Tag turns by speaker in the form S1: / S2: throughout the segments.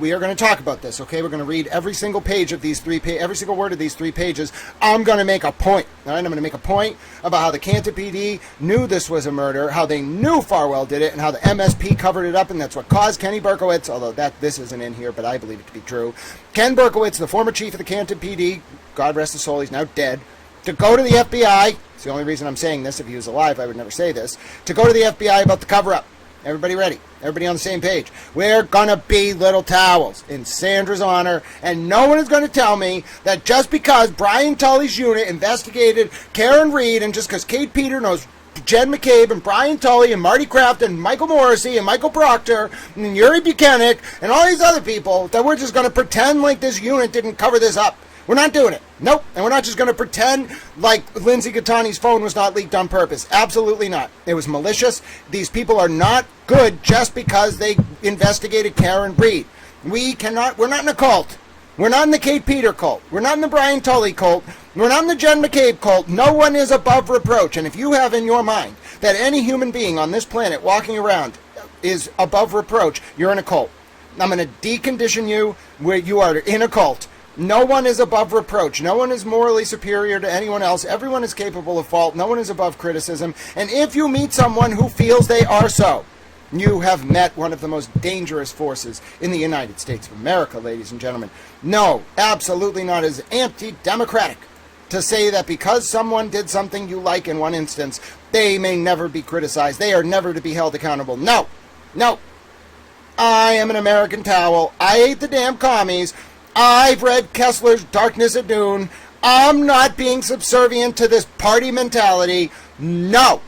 S1: We are going to talk about this, okay? We're going to read every single page of these every single word of these 3 pages. I'm going to make a point, all right? I'm going to make a point about how the Canton PD knew this was a murder, how they knew Farwell did it, and how the MSP covered it up, and that's what caused Kenny Berkowitz, although this isn't in here, but I believe it to be true. Ken Berkowitz, the former chief of the Canton PD, God rest his soul, he's now dead, to go to the FBI. It's the only reason I'm saying this. If he was alive, I would never say this. To go to the FBI about the cover-up. Everybody ready? Everybody on the same page? We're gonna be little towels in Sandra's honor, and no one is gonna tell me that just because Brian Tully's unit investigated Karen Reed, and just because Kate Peter knows Jen McCabe and Brian Tully and Marty Kraft and Michael Morrissey and Michael Proctor and Yuri Buchanan and all these other people, that we're just gonna pretend like this unit didn't cover this up. We're not doing it. Nope. And we're not just going to pretend like Lindsay Gattani's phone was not leaked on purpose. Absolutely not. It was malicious. These people are not good just because they investigated Karen Reed. We're not in a cult. We're not in the Kate Peter cult. We're not in the Brian Tully cult. We're not in the Jen McCabe cult. No one is above reproach. And if you have in your mind that any human being on this planet walking around is above reproach, you're in a cult. I'm going to decondition you where you are in a cult. No one is above reproach. No one is morally superior to anyone else. Everyone is capable of fault. No one is above criticism. And if you meet someone who feels they are so, you have met one of the most dangerous forces in the United States of America, ladies and gentlemen. No, absolutely not. It is anti-democratic to say that because someone did something you like in one instance, they may never be criticized. They are never to be held accountable. No. No. I am an American towel. I hate the damn commies. I've read Kessler's Darkness at Noon. I'm not being subservient to this party mentality. No.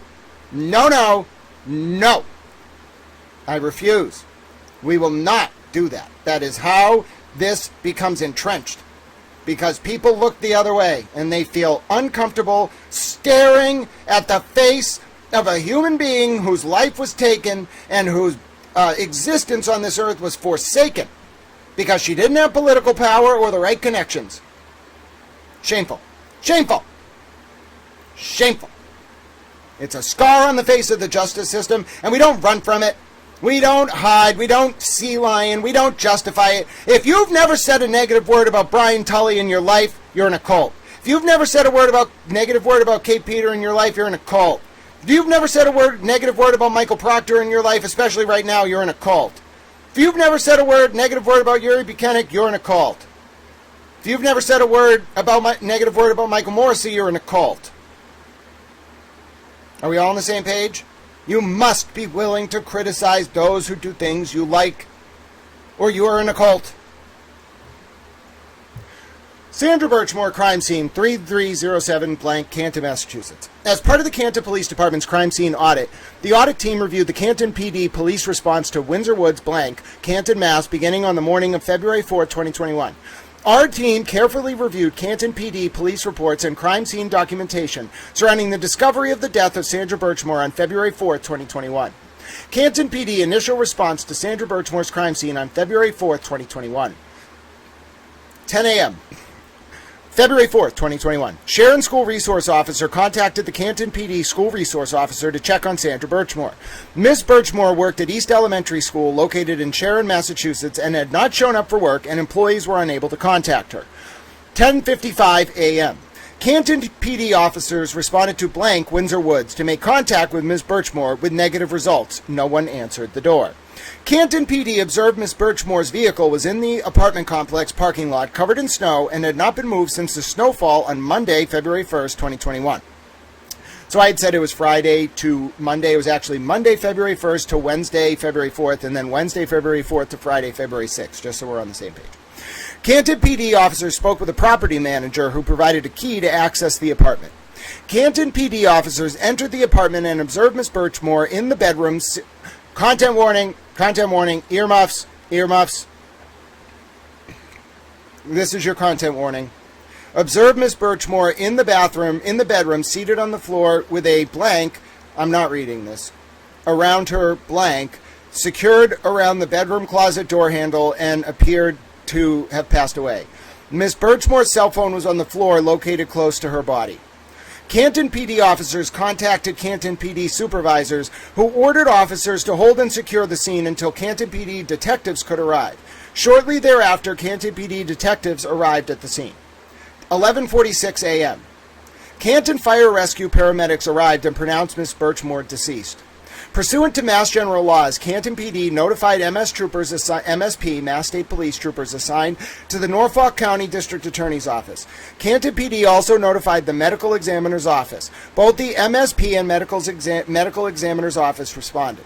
S1: No, no, no. I refuse. We will not do that. That is how this becomes entrenched. Because people look the other way and they feel uncomfortable staring at the face of a human being whose life was taken and whose existence on this earth was forsaken. Because she didn't have political power or the right connections. Shameful. Shameful. Shameful. It's a scar on the face of the justice system, and we don't run from it. We don't hide. We don't sea lion. We don't justify it. If you've never said a negative word about Brian Tully in your life, you're in a cult. If you've never said a negative word about Kate Peter in your life, you're in a cult. If you've never said a negative word about Michael Proctor in your life, especially right now, you're in a cult. If you've never said a negative word about Yuri Buchanan, you're in a cult. If you've never said a negative word about Michael Morrissey, you're in a cult. Are we all on the same page? You must be willing to criticize those who do things you like, or you are in a cult. Sandra Birchmore, crime scene 3307 blank, Canton, Massachusetts. As part of the Canton Police Department's crime scene audit, the audit team reviewed the Canton PD police response to Windsor Woods blank, Canton, Mass, beginning on the morning of February 4, 2021. Our team carefully reviewed Canton PD police reports and crime scene documentation surrounding the discovery of the death of Sandra Birchmore on February 4, 2021. Canton PD initial response to Sandra Birchmore's crime scene on February 4, 2021. 10 a.m. February 4th, 2021. Sharon School Resource Officer contacted the Canton PD School Resource Officer to check on Sandra Birchmore. Ms. Birchmore worked at East Elementary School located in Sharon, Massachusetts, and had not shown up for work, and employees were unable to contact her. 10:55 a.m. Canton PD officers responded to blank Windsor Woods to make contact with Ms. Birchmore with negative results. No one answered the door. Canton PD observed Ms. Birchmore's vehicle was in the apartment complex parking lot covered in snow and had not been moved since the snowfall on Monday, February 1st, 2021. So I had said it was Friday to Monday. It was actually Monday, February 1st to Wednesday, February 4th, and then Wednesday, February 4th to Friday, February 6th, just so we're on the same page. Canton PD officers spoke with a property manager who provided a key to access the apartment. Canton PD officers entered the apartment and observed Ms. Birchmore in the bedroom. Content warning, earmuffs. This is your content warning. Observe Ms. Birchmore in the bedroom, seated on the floor with a blank, I'm not reading this, around her blank, secured around the bedroom closet door handle and appeared to have passed away. Ms. Birchmore's cell phone was on the floor located close to her body. Canton PD officers contacted Canton PD supervisors who ordered officers to hold and secure the scene until Canton PD detectives could arrive. Shortly thereafter, Canton PD detectives arrived at the scene. 11:46 a.m. Canton Fire Rescue paramedics arrived and pronounced Miss Birchmore deceased. Pursuant to Mass General Laws, Canton PD notified MSP, Mass State Police Troopers assigned to the Norfolk County District Attorney's Office. Canton PD also notified the Medical Examiner's Office. Both the MSP and Medical Examiner's Office responded.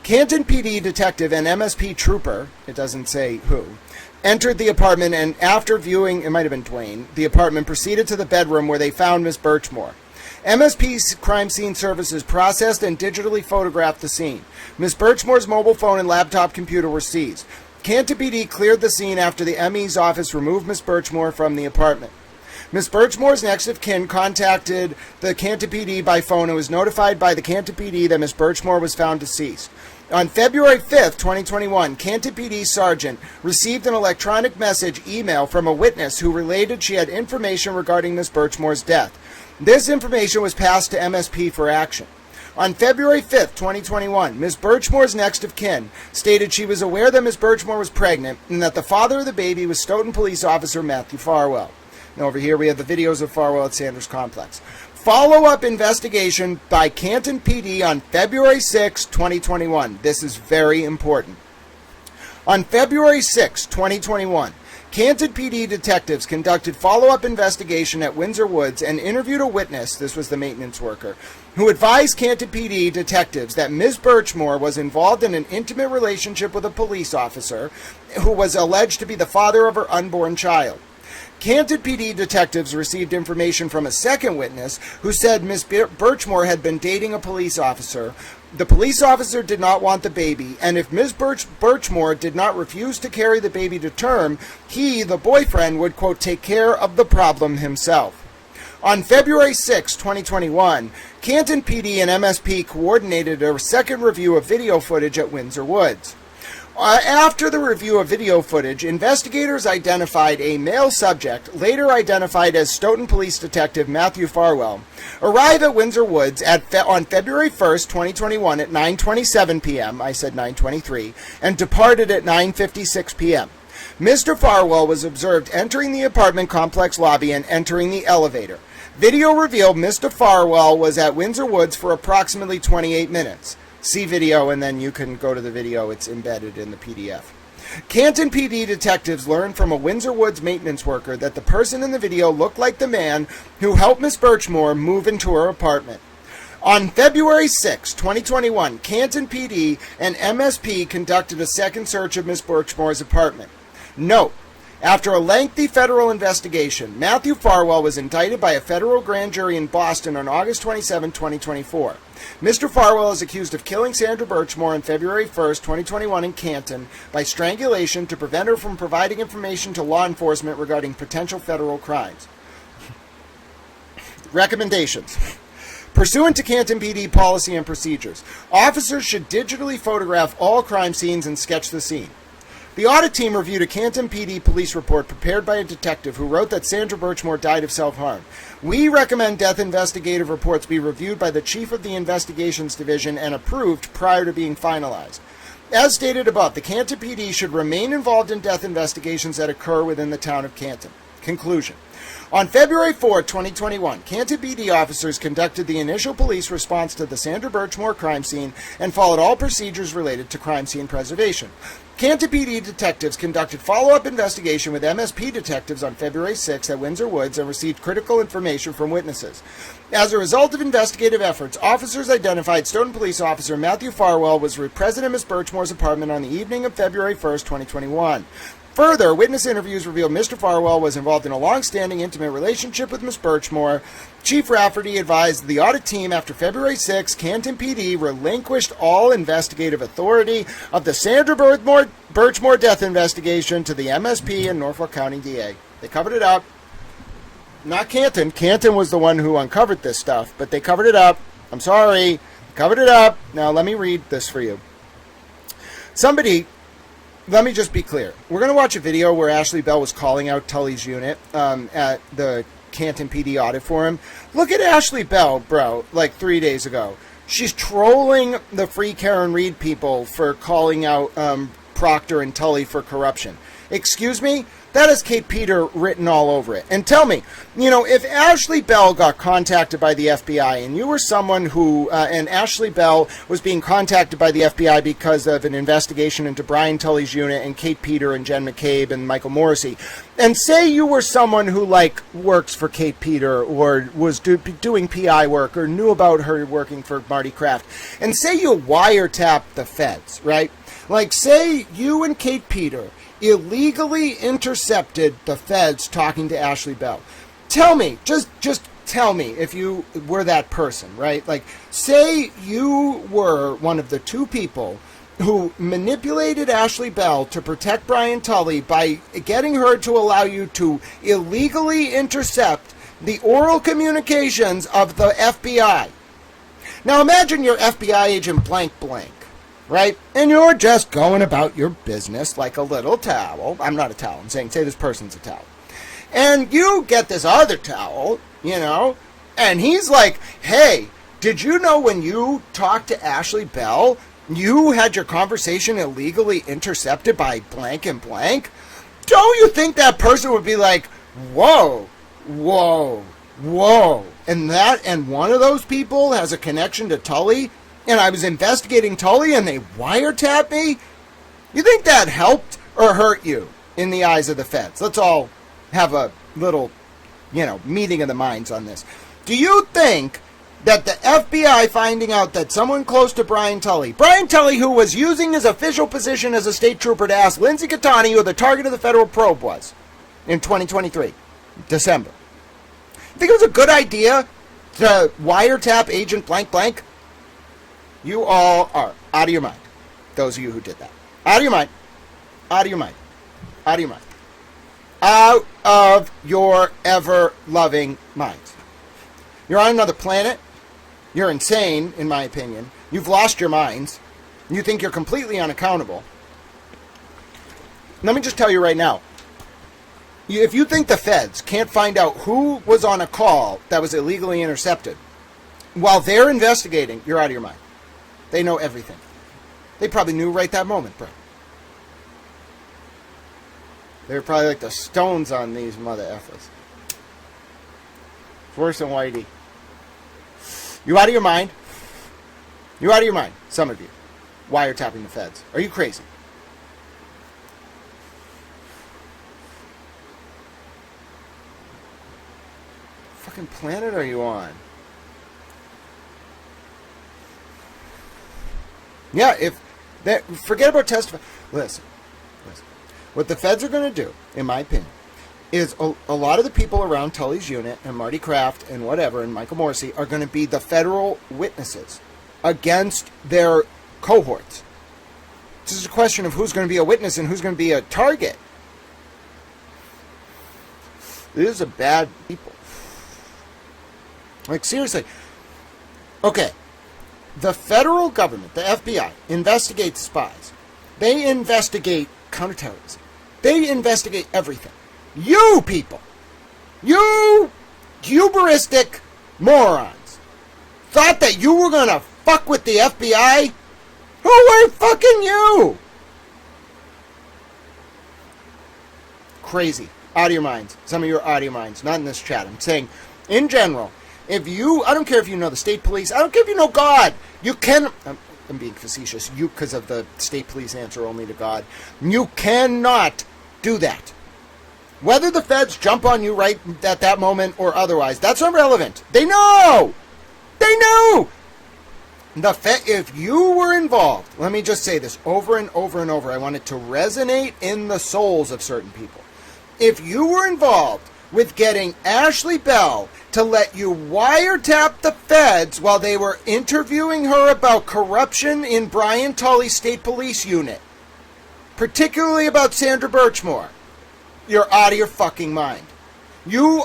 S1: Canton PD detective and MSP trooper, it doesn't say who, entered the apartment and after viewing, it might have been Dwayne, the apartment, proceeded to the bedroom where they found Miss Birchmore. MSP's Crime Scene Services processed and digitally photographed the scene. Miss Birchmore's mobile phone and laptop computer were seized. Canton PD cleared the scene after the ME's office removed Miss Birchmore from the apartment. Miss Birchmore's next of kin contacted the Canton PD by phone and was notified by the Canton PD that Miss Birchmore was found deceased. On February 5th, 2021, Canton PD Sergeant received an electronic message email from a witness who related she had information regarding Miss Birchmore's death. This information was passed to MSP for action. On February 5th, 2021, Ms. Birchmore's next of kin stated she was aware that Ms. Birchmore was pregnant and that the father of the baby was Stoughton Police Officer Matthew Farwell. Now over here we have the videos of Farwell at Sandra's complex. Follow-up investigation by Canton PD on February 6, 2021. This is very important. On February 6, 2021, Canton PD detectives conducted follow-up investigation at Windsor Woods and interviewed a witness, this was the maintenance worker, who advised Canton PD detectives that Ms. Birchmore was involved in an intimate relationship with a police officer who was alleged to be the father of her unborn child. Canton PD detectives received information from a second witness who said Ms. Birchmore had been dating a police officer. The police officer did not want the baby, and if Ms. Birchmore did not refuse to carry the baby to term, he, the boyfriend, would, quote, take care of the problem himself. On February 6, 2021, Canton PD and MSP coordinated a second review of video footage at Windsor Woods. After the review of video footage, investigators identified a male subject, later identified as Stoughton Police Detective Matthew Farwell, arrive at Windsor Woods on February 1st, 2021 at 9:27 p.m., I said 9:23, and departed at 9:56 p.m. Mr. Farwell was observed entering the apartment complex lobby and entering the elevator. Video revealed Mr. Farwell was at Windsor Woods for approximately 28 minutes. See video and then you can go to the video. It's embedded in the PDF. Canton PD detectives learned from a Windsor Woods maintenance worker that the person in the video looked like the man who helped Miss Birchmore move into her apartment. On February 6, 2021, Canton PD and MSP conducted a second search of Miss Birchmore's apartment. Note, after a lengthy federal investigation, Matthew Farwell was indicted by a federal grand jury in Boston on August 27, 2024. Mr. Farwell is accused of killing Sandra Birchmore on February 1, 2021 in Canton by strangulation to prevent her from providing information to law enforcement regarding potential federal crimes. Recommendations. Pursuant to Canton PD policy and procedures, officers should digitally photograph all crime scenes and sketch the scene. The audit team reviewed a Canton PD police report prepared by a detective who wrote that Sandra Birchmore died of self-harm. We recommend death investigative reports be reviewed by the Chief of the Investigations Division and approved prior to being finalized. As stated above, the Canton PD should remain involved in death investigations that occur within the town of Canton. Conclusion. On February 4, 2021, Canton PD officers conducted the initial police response to the Sandra Birchmore crime scene and followed all procedures related to crime scene preservation. Canton PD detectives conducted follow-up investigation with MSP detectives on February 6 at Windsor Woods and received critical information from witnesses. As a result of investigative efforts, officers identified Stoughton Police Officer Matthew Farwell was present in Miss Birchmore's apartment on the evening of February 1, 2021. Further, witness interviews revealed Mr. Farwell was involved in a long-standing intimate relationship with Miss Birchmore. Chief Rafferty advised the audit team after February 6, Canton PD relinquished all investigative authority of the Sandra Birchmore death investigation to the MSP and Norfolk County DA. They covered it up. Not Canton. Canton was the one who uncovered this stuff, but they covered it up. I'm sorry. Covered it up. Now let me read this for you. Let me just be clear. We're going to watch a video where Ashley Bell was calling out Tully's unit at the Canton PD audit forum. Look at Ashley Bell, bro, like 3 days ago. She's trolling the Free Karen Reed people for calling out Proctor and Tully for corruption. Excuse me? That is Kate Peter written all over it. And tell me, if Ashley Bell got contacted by the FBI and you were someone who, and Ashley Bell was being contacted by the FBI because of an investigation into Brian Tully's unit and Kate Peter and Jen McCabe and Michael Morrissey, and say you were someone who, works for Kate Peter or was doing PI work or knew about her working for Marty Kraft, and say you wiretapped the feds, right? Say you and Kate Peter illegally intercepted the feds talking to Ashley Bell. Tell me, just tell me if you were that person, right? Say you were one of the two people who manipulated Ashley Bell to protect Brian Tully by getting her to allow you to illegally intercept the oral communications of the FBI. Now imagine you're FBI agent blank blank. Right? And you're just going about your business like a little towel. I'm not a towel. I'm saying, say this person's a towel. And you get this other towel, and he's like, hey, did you know when you talked to Ashley Bell, you had your conversation illegally intercepted by blank and blank? Don't you think that person would be like, whoa, whoa, whoa. And one of those people has a connection to Tully? And I was investigating Tully and they wiretapped me? You think that helped or hurt you in the eyes of the feds? Let's all have a little, meeting of the minds on this. Do you think that the FBI finding out that someone close to Brian Tully, who was using his official position as a state trooper to ask Lindsay Catani who the target of the federal probe was in 2023, December, you think it was a good idea to wiretap agent blank blank? You all are out of your mind. Those of you who did that. Out of your mind. Out of your mind. Out of your mind. Out of your ever-loving minds. You're on another planet. You're insane, in my opinion. You've lost your minds. You think you're completely unaccountable. Let me just tell you right now. If you think the feds can't find out who was on a call that was illegally intercepted while they're investigating, you're out of your mind. They know everything. They probably knew right that moment, bro. They were probably like the stones on these mother effers. Worse than Whitey. You out of your mind? You out of your mind, some of you. Wiretapping the feds. Are you crazy? What fucking planet are you on? Yeah, forget about testifying. Listen. What the feds are going to do, in my opinion, is a lot of the people around Tully's unit and Marty Kraft and whatever and Michael Morrissey are going to be the federal witnesses against their cohorts. This is a question of who's going to be a witness and who's going to be a target. These are bad people. Seriously. Okay. The federal government, the FBI, investigates spies. They investigate counterterrorism. They investigate everything. You people, you hubristic morons, thought that you were going to fuck with the FBI? Who were fucking you? Crazy. Out of your minds. Some of you are out of your minds. Not in this chat. I'm saying, in general, I don't care if you know the state police. I don't care if you know God. You can... I'm being facetious. Because of the state police answer only to God. You cannot do that. Whether the feds jump on you right at that moment or otherwise, that's not relevant. They know! They know! If you were involved, let me just say this over and over and over. I want it to resonate in the souls of certain people. If you were involved with getting Ashley Bell to let you wiretap the feds while they were interviewing her about corruption in Brian Tully's state police unit, particularly about Sandra Birchmore, you're out of your fucking mind. You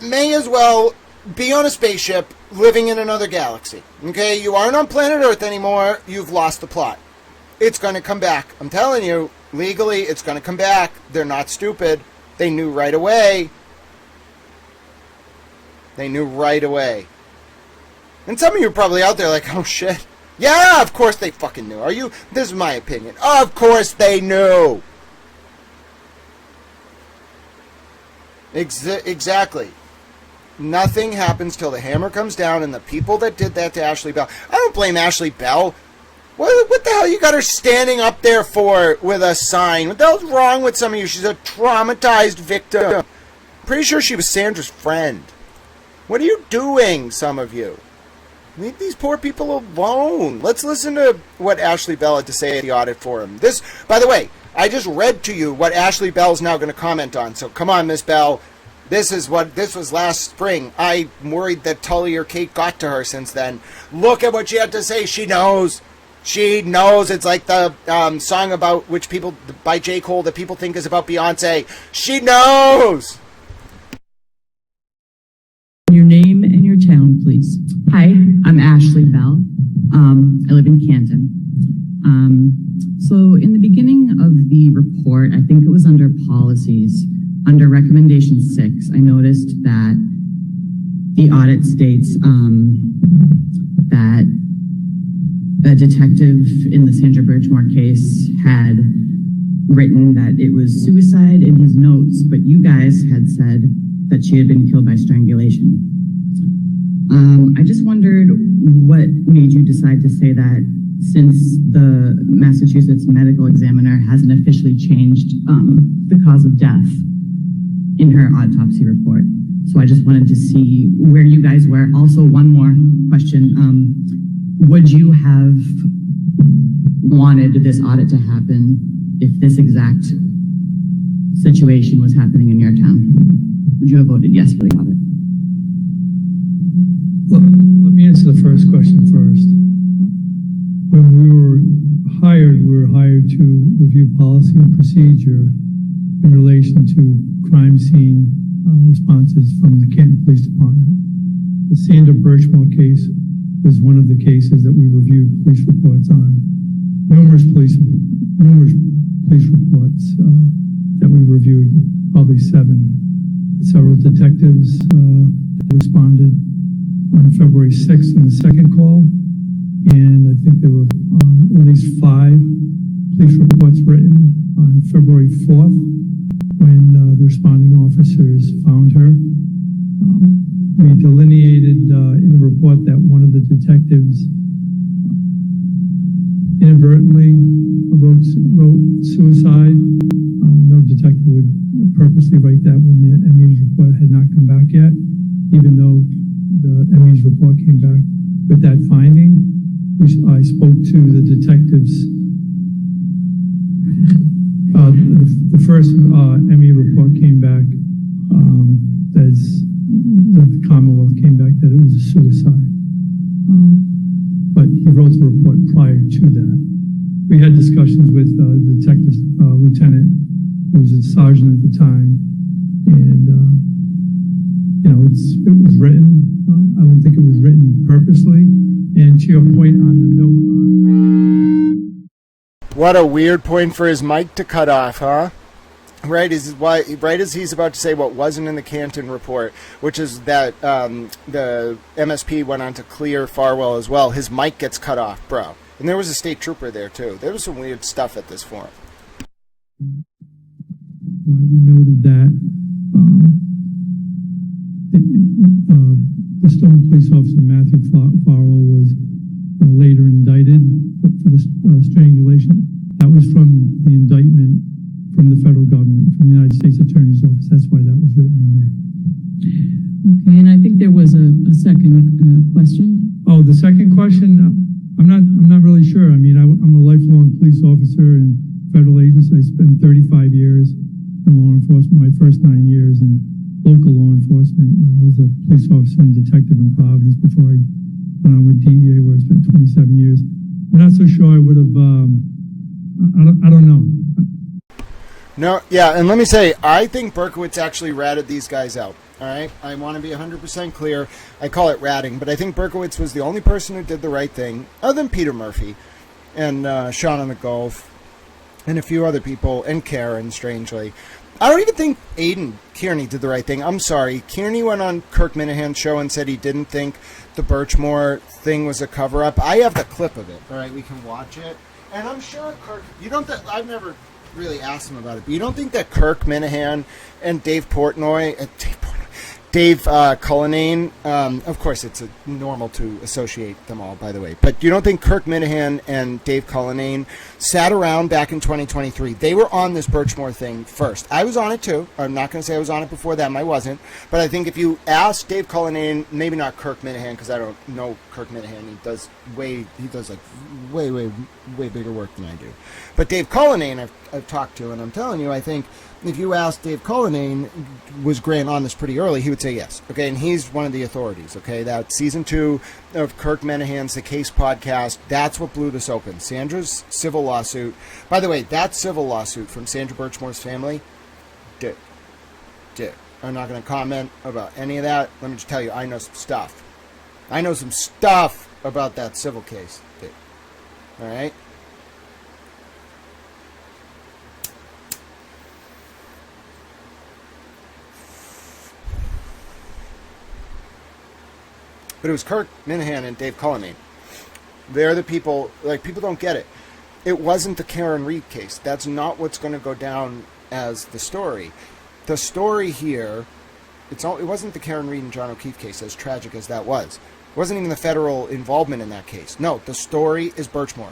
S1: may as well be on a spaceship living in another galaxy. Okay? You aren't on planet Earth anymore. You've lost the plot. It's going to come back. I'm telling you, legally, it's going to come back. They're not stupid. They knew right away. They knew right away. And some of you are probably out there like, oh shit, Yeah, of course they fucking knew. This is my opinion. Of course they knew. Exactly. Nothing happens till the hammer comes down, and the people that did that to Ashley Bell, I don't blame Ashley Bell. What the hell you got her standing up there for with a sign? What the hell's wrong with some of you? She's a traumatized victim. Pretty sure she was Sandra's friend. What are you doing, some of you? Leave these poor people alone. Let's listen to what Ashley Bell had to say at the audit forum. This, by the way, I just read to you what Ashley Bell's now going to comment on. So come on, Miss Bell. This was last spring. I'm worried that Tully or Kate got to her since then. Look at what she had to say. She knows. She knows. It's like the song about which people, by J. Cole, that people think is about Beyonce. She knows.
S2: Your name and your town, please.
S3: Hi, I'm Ashley Bell. I live in Canton. So in the beginning of the report, I think it was under policies, under recommendation 6, I noticed that the audit states that a detective in the Sandra Birchmore case had written that it was suicide in his notes, but you guys had said that she had been killed by strangulation. I just wondered what made you decide to say that, since the Massachusetts medical examiner hasn't officially changed the cause of death in her autopsy report. So I just wanted to see where you guys were. Also, one more question. Would you have wanted this audit to happen if this exact situation was happening in your town? Would you have voted yes for the audit?
S4: Well, let me answer the first question first. When we were hired to review policy and procedure in relation to crime scene responses from the Canton Police Department. The Sandra Birchmore case was one of the cases that we reviewed police reports on. Numerous police reports that we reviewed, probably 7. Several detectives responded on February 6th in the second call, and I think there were at least 5 police reports written on February 4th when the responding officers found her. We delineated in the report that one of the detectives inadvertently wrote suicide. No detective would purposely write that when the ME's report had not come back yet, even though the ME's report came back with that finding. I spoke to the detectives. The first ME report came back as the Commonwealth came back that it was a suicide. But he wrote the report prior to that. We had discussions with the detective lieutenant, who was a sergeant at the time, and it was written. I don't think it was written purposely. And to your point on the note,
S1: what a weird point for his mic to cut off, huh? Right as he's about to say what wasn't in the Canton report, which is that the MSP went on to clear Farwell as well. His mic gets cut off, bro. And there was a state trooper there, too. There was some weird stuff at this forum.
S4: Why we noted that the Stone police officer, Matthew Farwell, was later indicted for the strangulation. That was from the indictment from the federal government, from the United States Attorney's Office. That's why that was written in there.
S2: Okay, and I think there was a second question.
S4: Oh, the second question, I'm not really sure. I mean, I'm a lifelong police officer in federal agency. I spent 35 years in law enforcement, my first 9 years in local law enforcement. I was a police officer and detective in Providence before I went on with DEA, where I spent 27 years. I'm not so sure I would have, I don't know.
S1: No, yeah, and let me say, I think Berkowitz actually ratted these guys out, all right? I want to be 100% clear. I call it ratting, but I think Berkowitz was the only person who did the right thing, other than Peter Murphy and Sean on the Gulf and a few other people, and Karen, strangely. I don't even think Aidan Kearney did the right thing. I'm sorry. Kearney went on Kirk Minahan's show and said he didn't think the Birchmore thing was a cover-up. I have the clip of it. All right, we can watch it. And I'm sure Kirk... I've never really asked him about it, but you don't think that Kirk Minahan and Dave Cullinane, of course it's normal to associate them all, by the way, but you don't think Kirk Minahan and Dave Cullinane sat around back in 2023? They were on this Birchmore thing first. I was on it too. I'm not going to say I was on it before them. I wasn't. But I think if you ask Dave Cullinane, maybe not Kirk Minahan, because I don't know Kirk Minahan. He does way bigger work than I do. But Dave Cullinane I've talked to, and I'm telling you, I think if you ask Dave Cullinane, was Grant on this pretty early, he would say yes. Okay, and he's one of the authorities. Okay, that season 2 of Kirk Minahan's The Case podcast, that's what blew this open. Sandra's civil lawsuit. By the way, that civil lawsuit from Sandra Birchmore's family, did. I'm not going to comment about any of that. Let me just tell you, I know some stuff. I know some stuff about that civil case. All right? But it was Kirk Minahan and Dave Cullinane. They're the people, people don't get it. It wasn't the Karen Reed case. That's not what's going to go down as the story. The story here, it wasn't the Karen Reed and John O'Keefe case, as tragic as that was. It wasn't even the federal involvement in that case. No, the story is Birchmore.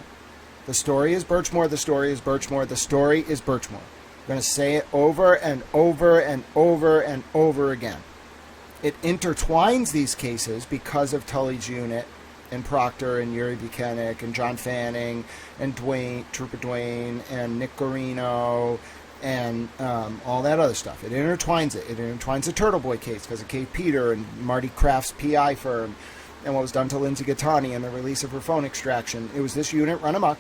S1: The story is Birchmore, the story is Birchmore, the story is Birchmore. I'm going to say it over and over and over and over again. It intertwines these cases because of Tully's unit and Proctor and Yuri Buchanan and John Fanning and Trooper Dwayne and Nick Garino and all that other stuff. It intertwines it. It intertwines the Turtle Boy case because of Kate Peter and Marty Kraft's PI firm and what was done to Lindsay Gattani and the release of her phone extraction. It was this unit run amok.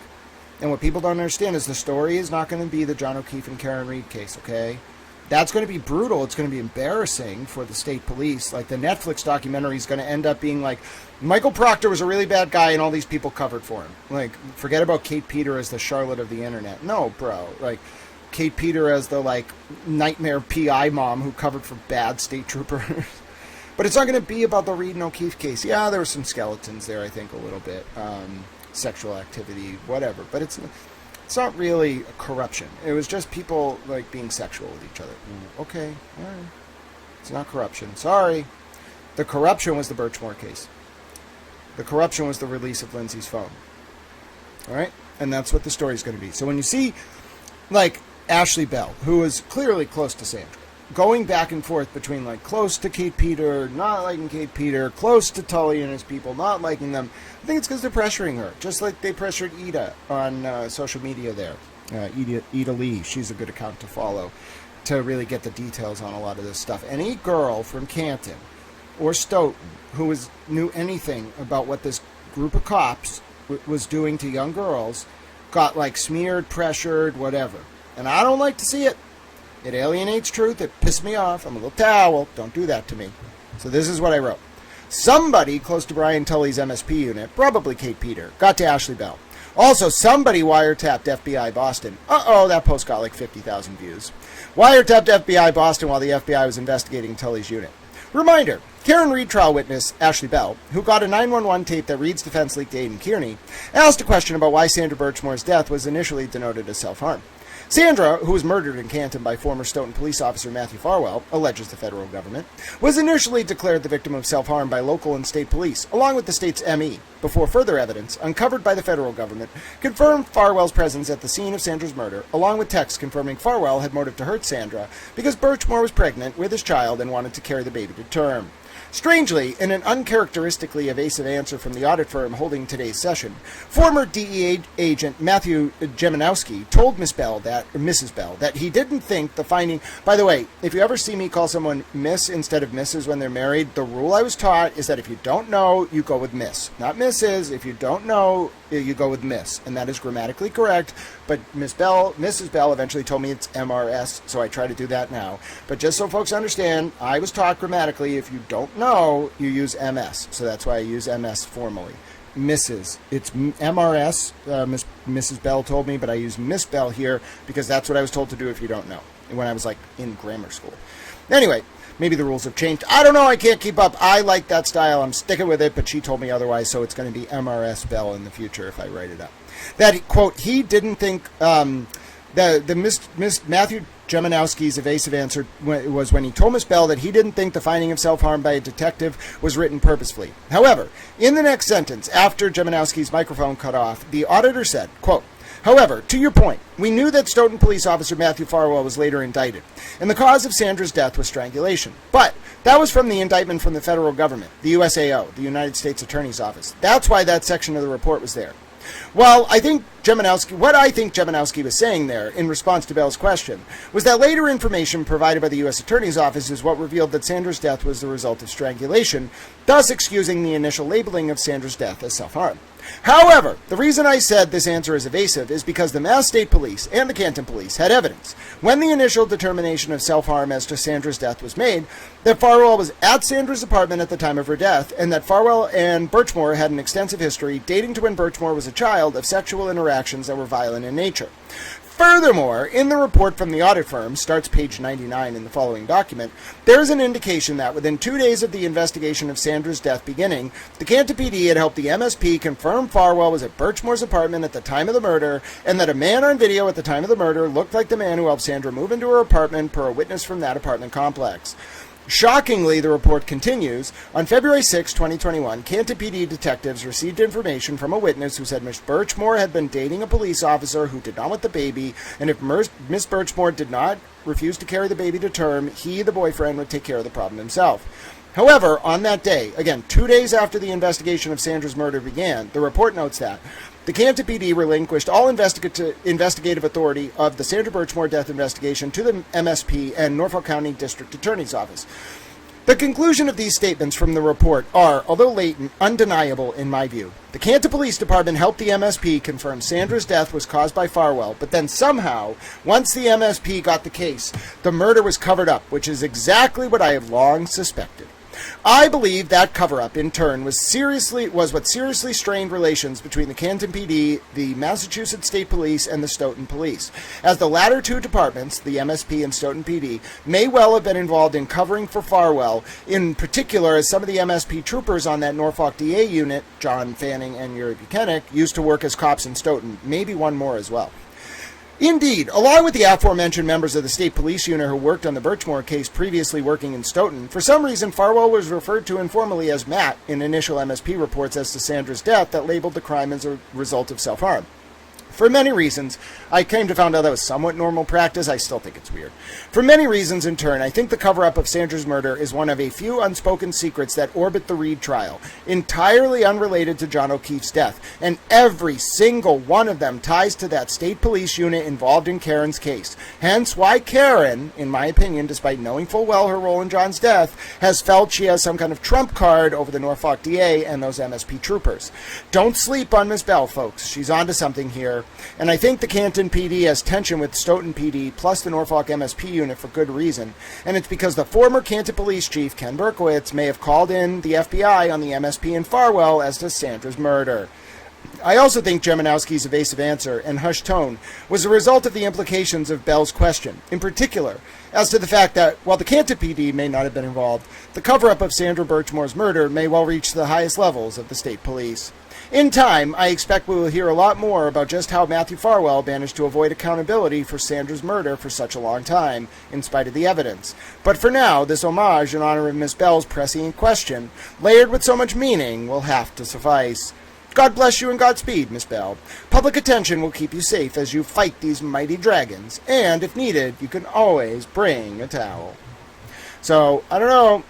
S1: And what people don't understand is the story is not going to be the John O'Keefe and Karen Reed case, okay? That's going to be brutal. It's going to be embarrassing for the state police. Like, the Netflix documentary is going to end up being like, Michael Proctor was a really bad guy and all these people covered for him. Like, forget about Kate Peter as the Charlotte of the internet. No, bro. Like, Kate Peter as the, nightmare PI mom who covered for bad state troopers. But it's not going to be about the Reed and O'Keefe case. Yeah, there were some skeletons there, I think, a little bit. Sexual activity, whatever. But it's not really corruption. It was just people, being sexual with each other. Okay, all right. It's not corruption. Sorry. The corruption was the Birchmore case. The corruption was the release of Lindsay's phone. All right? And that's what the story's going to be. So when you see, Ashley Bell, who was clearly close to Sandra, going back and forth between, close to Kate Peter, not liking Kate Peter, close to Tully and his people, not liking them, I think it's because they're pressuring her, just like they pressured Ida on social media there. Ida Lee, she's a good account to follow to really get the details on a lot of this stuff. Any girl from Canton or Stoughton who knew anything about what this group of cops was doing to young girls got, smeared, pressured, whatever. And I don't like to see it. It alienates truth. It pissed me off. I'm a little towel. Don't do that to me. So this is what I wrote. Somebody close to Brian Tully's MSP unit, probably Kate Peter, got to Ashley Bell. Also, somebody wiretapped FBIBoston. Uh-oh, that post got 50,000 views. Wiretapped FBIBoston while the FBI was investigating Tully's unit. Reminder, Karen Reed trial witness Ashley Bell, who got a 911 tape that Reed's defense leaked to Aidan Kearney, asked a question about why Sandra Birchmore's death was initially denoted as self-harm. Sandra, who was murdered in Canton by former Stoughton police officer Matthew Farwell, alleges the federal government, was initially declared the victim of self-harm by local and state police, along with the state's ME, before further evidence, uncovered by the federal government, confirmed Farwell's presence at the scene of Sandra's murder, along with texts confirming Farwell had motive to hurt Sandra because Birchmore was pregnant with his child and wanted to carry the baby to term. Strangely, in an uncharacteristically evasive answer from the audit firm holding today's session, former DEA agent Matthew Jemanowski told Mrs. Bell that he didn't think the finding... By the way, if you ever see me call someone Miss instead of Mrs. when they're married, the rule I was taught is that if you don't know, you go with Miss. Not Mrs. If you don't know, you go with Miss. And that is grammatically correct, but Mrs. Bell eventually told me it's MRS, so I try to do that now. But just so folks understand, I was taught grammatically, if you don't know, you use MS. So that's why I use MS formally. Mrs. It's MRS, Mrs. Bell told me, but I use Miss Bell here because that's what I was told to do if you don't know, when I was like in grammar school. Anyway, maybe the rules have changed. I don't know. I can't keep up. I like that style. I'm sticking with it, but she told me otherwise, so it's going to be MRS Bell in the future if I write it up. That, quote, he didn't think Matthew Jemanowski's evasive answer was when he told Miss Bell that he didn't think the finding of self-harm by a detective was written purposefully. However, in the next sentence, after Jemanowski's microphone cut off, the auditor said, quote, however, to your point, we knew that Stoughton police officer Matthew Farwell was later indicted, and the cause of Sandra's death was strangulation. But that was from the indictment from the federal government, the USAO, the United States Attorney's Office. That's why that section of the report was there. Well, what I think Jemanowski was saying there, in response to Bell's question, was that later information provided by the U.S. Attorney's Office is what revealed that Sandra's death was the result of strangulation, thus excusing the initial labeling of Sandra's death as self-harm. However, the reason I said this answer is evasive is because the Mass State Police and the Canton Police had evidence, when the initial determination of self-harm as to Sandra's death was made, that Farwell was at Sandra's apartment at the time of her death, and that Farwell and Birchmore had an extensive history dating to when Birchmore was a child of sexual interactions that were violent in nature. Furthermore, in the report from the audit firm, starts page 99 in the following document, there is an indication that within 2 days of the investigation of Sandra's death beginning, the Canton PD had helped the MSP confirm Farwell was at Birchmore's apartment at the time of the murder, and that a man on video at the time of the murder looked like the man who helped Sandra move into her apartment per a witness from that apartment complex. Shockingly, the report continues, on February 6, 2021, Canton PD detectives received information from a witness who said Miss Birchmore had been dating a police officer who did not want the baby, and if Miss Birchmore did not refuse to carry the baby to term, he, the boyfriend, would take care of the problem himself. However, on that day, again, 2 days after the investigation of Sandra's murder began, the report notes that the Canton PD relinquished all investigative authority of the Sandra Birchmore death investigation to the MSP and Norfolk County District Attorney's Office. The conclusion of these statements from the report are, although latent, undeniable in my view. The Canton Police Department helped the MSP confirm Sandra's death was caused by Farwell, but then somehow, once the MSP got the case, the murder was covered up, which is exactly what I have long suspected. I believe that cover-up, in turn, was what seriously strained relations between the Canton PD, the Massachusetts State Police, and the Stoughton Police, as the latter two departments, the MSP and Stoughton PD, may well have been involved in covering for Farwell, in particular as some of the MSP troopers on that Norfolk DA unit, John Fanning and Yuri Buchanan, used to work as cops in Stoughton, maybe one more as well. Indeed, along with the aforementioned members of the state police unit who worked on the Birchmore case previously working in Stoughton, for some reason Farwell was referred to informally as Matt in initial MSP reports as to Sandra's death that labeled the crime as a result of self-harm. For many reasons, I came to find out that was somewhat normal practice. I still think it's weird. For many reasons, in turn, I think the cover-up of Sandra's murder is one of a few unspoken secrets that orbit the Reed trial, entirely unrelated to John O'Keefe's death, and every single one of them ties to that state police unit involved in Karen's case. Hence why Karen, in my opinion, despite knowing full well her role in John's death, has felt she has some kind of trump card over the Norfolk DA and those MSP troopers. Don't sleep on Miss Bell, folks. She's onto something here. And I think the Canton PD has tension with Stoughton PD plus the Norfolk MSP unit for good reason. And it's because the former Canton Police Chief, Ken Berkowitz, may have called in the FBI on the MSP in Farwell as to Sandra's murder. I also think Jemanowski's evasive answer and hushed tone was a result of the implications of Bell's question, in particular, as to the fact that, while the Canton PD may not have been involved, the cover-up of Sandra Birchmore's murder may well reach the highest levels of the state police. In time, I expect we will hear a lot more about just how Matthew Farwell managed to avoid accountability for Sandra's murder for such a long time, in spite of the evidence. But for now, this homage in honor of Miss Bell's prescient question, layered with so much meaning, will have to suffice. God bless you and Godspeed, Miss Bell. Public attention will keep you safe as you fight these mighty dragons, and if needed, you can always bring a towel. So, I don't know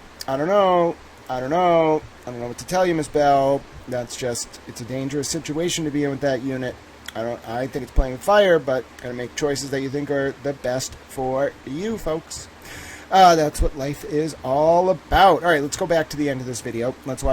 S1: what to tell you, Miss Bell. It's a dangerous situation to be in with that unit. I think it's playing with fire, but gotta make choices that you think are the best for you, folks. That's what life is all about. All right, let's go back to the end of this video. Let's watch.